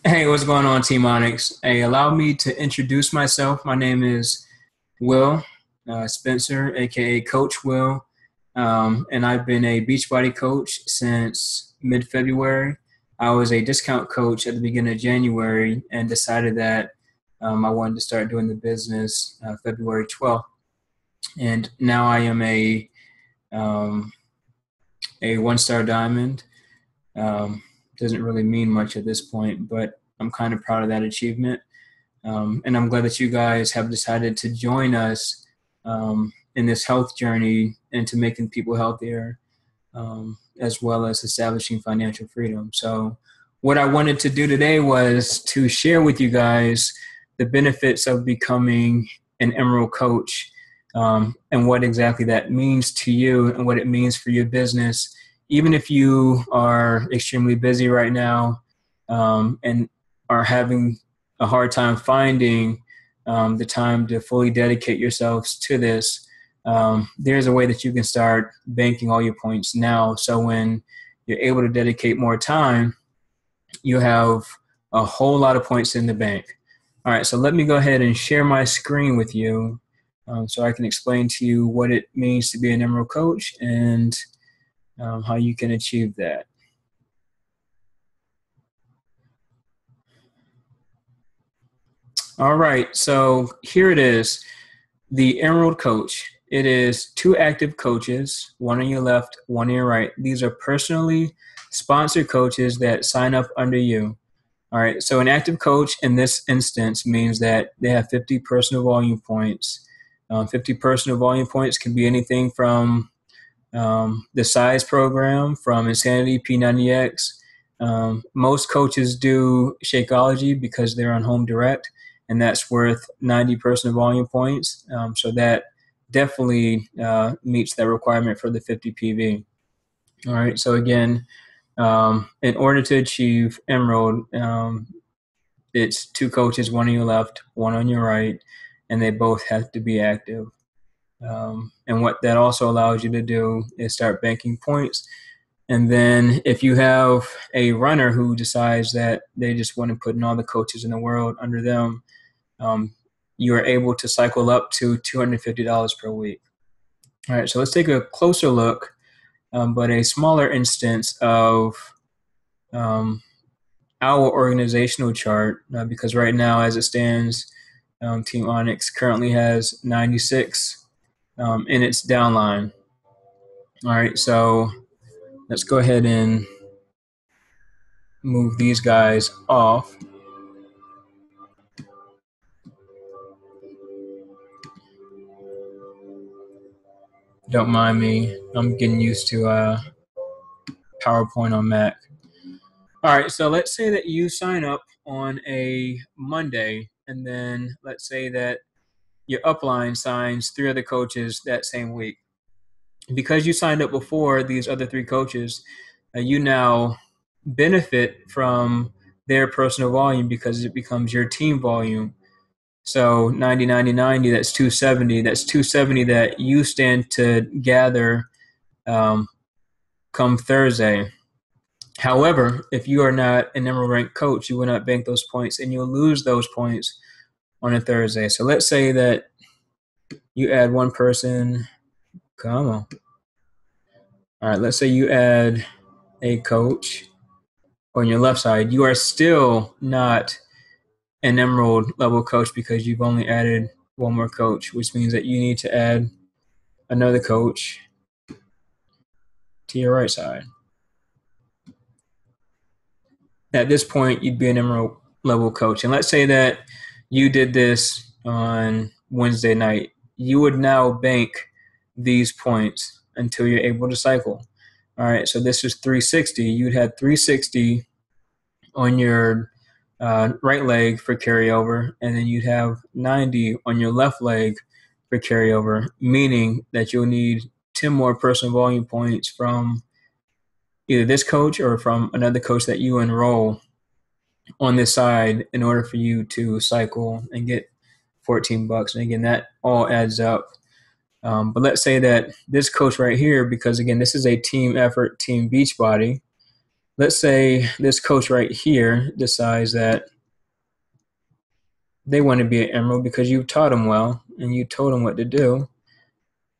Hey, what's going on, Team Onyx? Hey, allow me to introduce myself. My name is Will Spencer, aka Coach Will, and I've been a Beachbody coach since mid-February. I was a discount coach at the beginning of January and decided that I wanted to start doing the business February 12th. And now I am um, a one-star diamond. Um, doesn't really mean much at this point, but I'm kind of proud of that achievement. And I'm glad that you guys have decided to join us in this health journey into making people healthier, as well as establishing financial freedom. So, what I wanted to do today was to share with you guys the benefits of becoming an Emerald coach, and what exactly that means to you and what it means for your business. Even if you are extremely busy right now, and are having a hard time finding the time to fully dedicate yourselves to this, there's a way that you can start banking all your points now. So when you're able to dedicate more time, you have a whole lot of points in the bank. All right, so let me go ahead and share my screen with you, so I can explain to you what it means to be an Emerald coach and how you can achieve that. All right, so here it is. The Emerald Coach. It is two active coaches, one on your left, one on your right. These are personally sponsored coaches that sign up under you. All right, so an active coach in this instance means that they have 50 personal volume points. 50 personal volume points can be anything from the size program, from Insanity, P90X. Most coaches do Shakeology because they're on Home Direct, and that's worth 90 personal volume points. So that definitely meets that requirement for the 50 PV. All right. So again, in order to achieve Emerald, it's two coaches, one on your left, one on your right, and they both have to be active. And what that also allows you to do is start banking points. And then if you have a runner who decides that they just want to put in all the coaches in the world under them, um, you are able to cycle up to $250 per week. All right, so let's take a closer look, but a smaller instance of um, our organizational chart, because right now, as it stands, Team Onyx currently has 96 in its downline. All right, so let's go ahead and move these guys off. Don't mind me. I'm getting used to PowerPoint on Mac. All right, so let's say that you sign up on a Monday, and then let's say that your upline signs three other coaches that same week. Because you signed up before these other three coaches, you now benefit from their personal volume because it becomes your team volume. So 90, 90, 90, that's 270. That's 270 that you stand to gather um, come Thursday. However, if you are not an Emerald Rank coach, you will not bank those points and you'll lose those points on a Thursday. So let's say that you add one person. Come on. All right, let's say you add a coach on your left side. You are still not an Emerald level coach because you've only added one more coach, which means that you need to add another coach to your right side. At this point, you'd be an Emerald level coach. And let's say that you did this on Wednesday night. You would now bank these points until you're able to cycle. All right, so this is 360. You'd have 360 on your right leg for carryover, and then you'd have 90 on your left leg for carryover, meaning that you'll need 10 more personal volume points from either this coach or from another coach that you enroll on this side in order for you to cycle and get 14 bucks. And again, that all adds up. But let's say that this coach right here, because again, this is a team effort, team Beachbody, let's say this coach right here decides that they want to be an emerald because you taught them well and you told them what to do.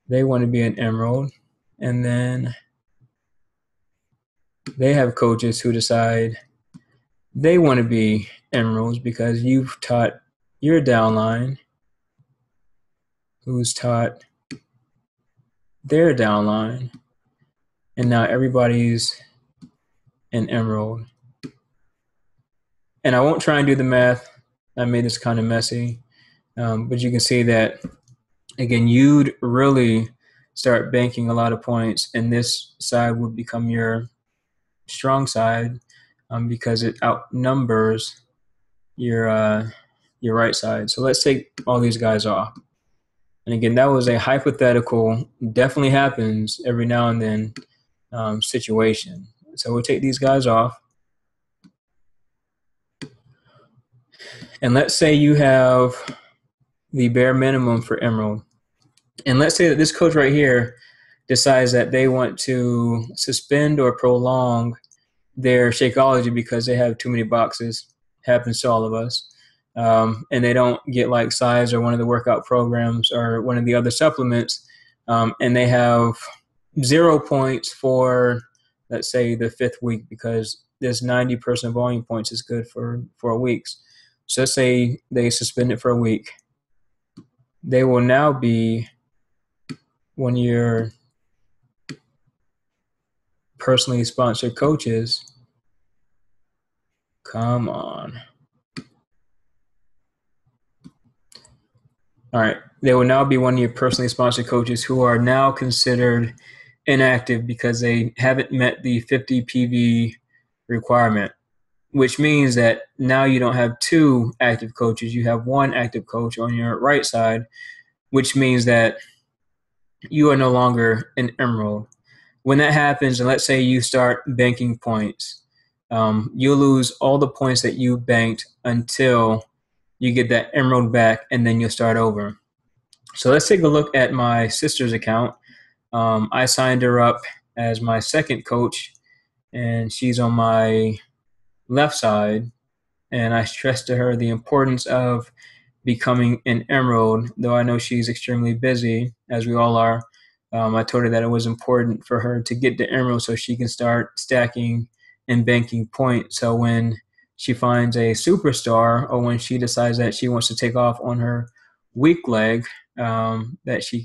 They want to be an emerald. And then they have coaches who decide they want to be emeralds because you've taught your downline who's taught their downline. And now everybody's an emerald. And I won't try and do the math. I made this kind of messy. But you can see that, again, you'd really start banking a lot of points, and this side would become your strong side because it outnumbers your right side. So let's take all these guys off. And again, that was a hypothetical, definitely happens every now and then situation. So we'll take these guys off. And let's say you have the bare minimum for emerald. And let's say that this coach right here decides that they want to suspend or prolong their Shakeology because they have too many boxes. Happens to all of us. And they don't get like size or one of the workout programs or one of the other supplements. And they have 0 points for, let's say, the 5th week because this 90% volume points is good for 4 weeks. So let's say they suspend it for a week. They will now be one of your personally sponsored coaches. Come on. All right. They will now be one of your personally sponsored coaches who are now considered inactive because they haven't met the 50 PV requirement, which means that now you don't have 2 active coaches. You have 1 active coach on your right side, which means that you are no longer an emerald. When that happens, and let's say you start banking points, you'll lose all the points that you banked until you get that emerald back, and then you'll start over. So let's take a look at my sister's account. I signed her up as my second coach, and she's on my left side. And I stressed to her the importance of becoming an emerald, though I know she's extremely busy, as we all are. I told her that it was important for her to get to emerald so she can start stacking and banking points. So when she finds a superstar or when she decides that she wants to take off on her weak leg, that she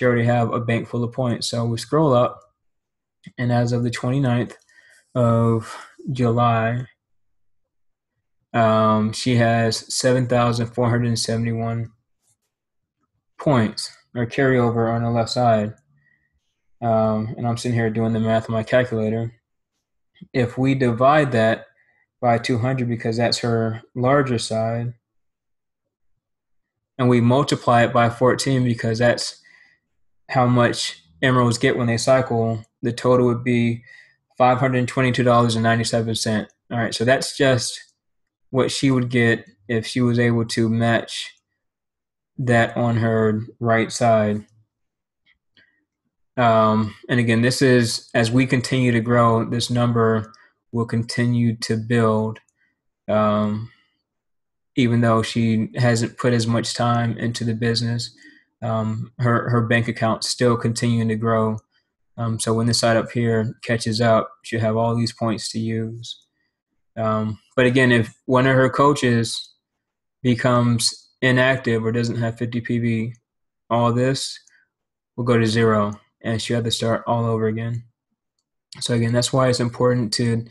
already have a bank full of points. So we scroll up, and as of the 29th of July, she has 7,471 points or carryover on the left side. And I'm sitting here doing the math on my calculator. If we divide that by 200 because that's her larger side, and we multiply it by 14 because that's how much emeralds get when they cycle, the total would be $522.97. All right, so that's just what she would get if she was able to match that on her right side. And again, this is, as we continue to grow, this number will continue to build, even though she hasn't put as much time into the business. Her bank account's still continuing to grow. So when this side up here catches up, she'll have all these points to use. But again, if one of her coaches becomes inactive or doesn't have 50 PB, all this will go to 0, and she'll have to start all over again. So again, that's why it's important to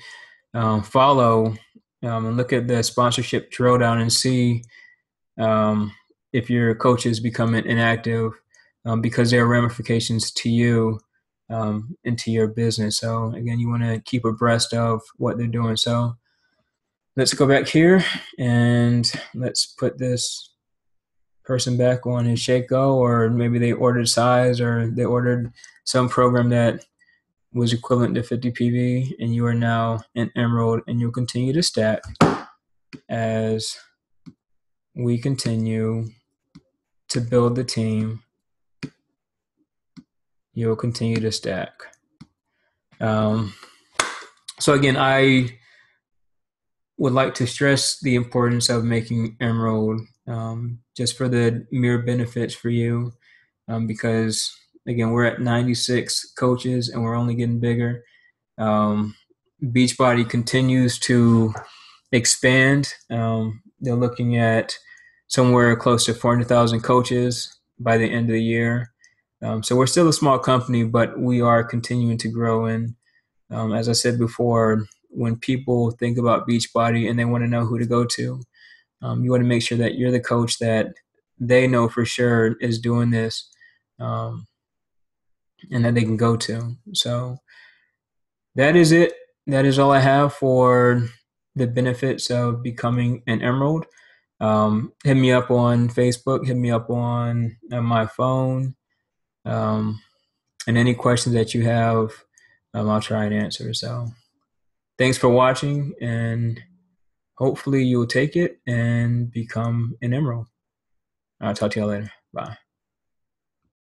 follow and look at the sponsorship drill down and see if your coach is becoming inactive, because there are ramifications to you and to your business. So again, you want to keep abreast of what they're doing. So let's go back here and let's put this person back on his Shake Go, or maybe they ordered size or they ordered some program that was equivalent to 50 PV, and you are now an emerald, and you'll continue to stack as we continue to build the team. You'll continue to stack. So again, I would like to stress the importance of making Emerald, just for the mere benefits for you, because again, we're at 96 coaches and we're only getting bigger. Um, Beachbody continues to expand. They're looking at somewhere close to 400,000 coaches by the end of the year. So we're still a small company, but we are continuing to grow. And as I said before, when people think about Beachbody and they want to know who to go to, you want to make sure that you're the coach that they know for sure is doing this, um, and that they can go to. So that is it. That is all I have for the benefits of becoming an Emerald. Hit me up on Facebook, hit me up on my phone, um, and any questions that you have, I'll try and answer. So thanks for watching, and hopefully you'll take it and become an Emerald. I'll talk to you all later. Bye.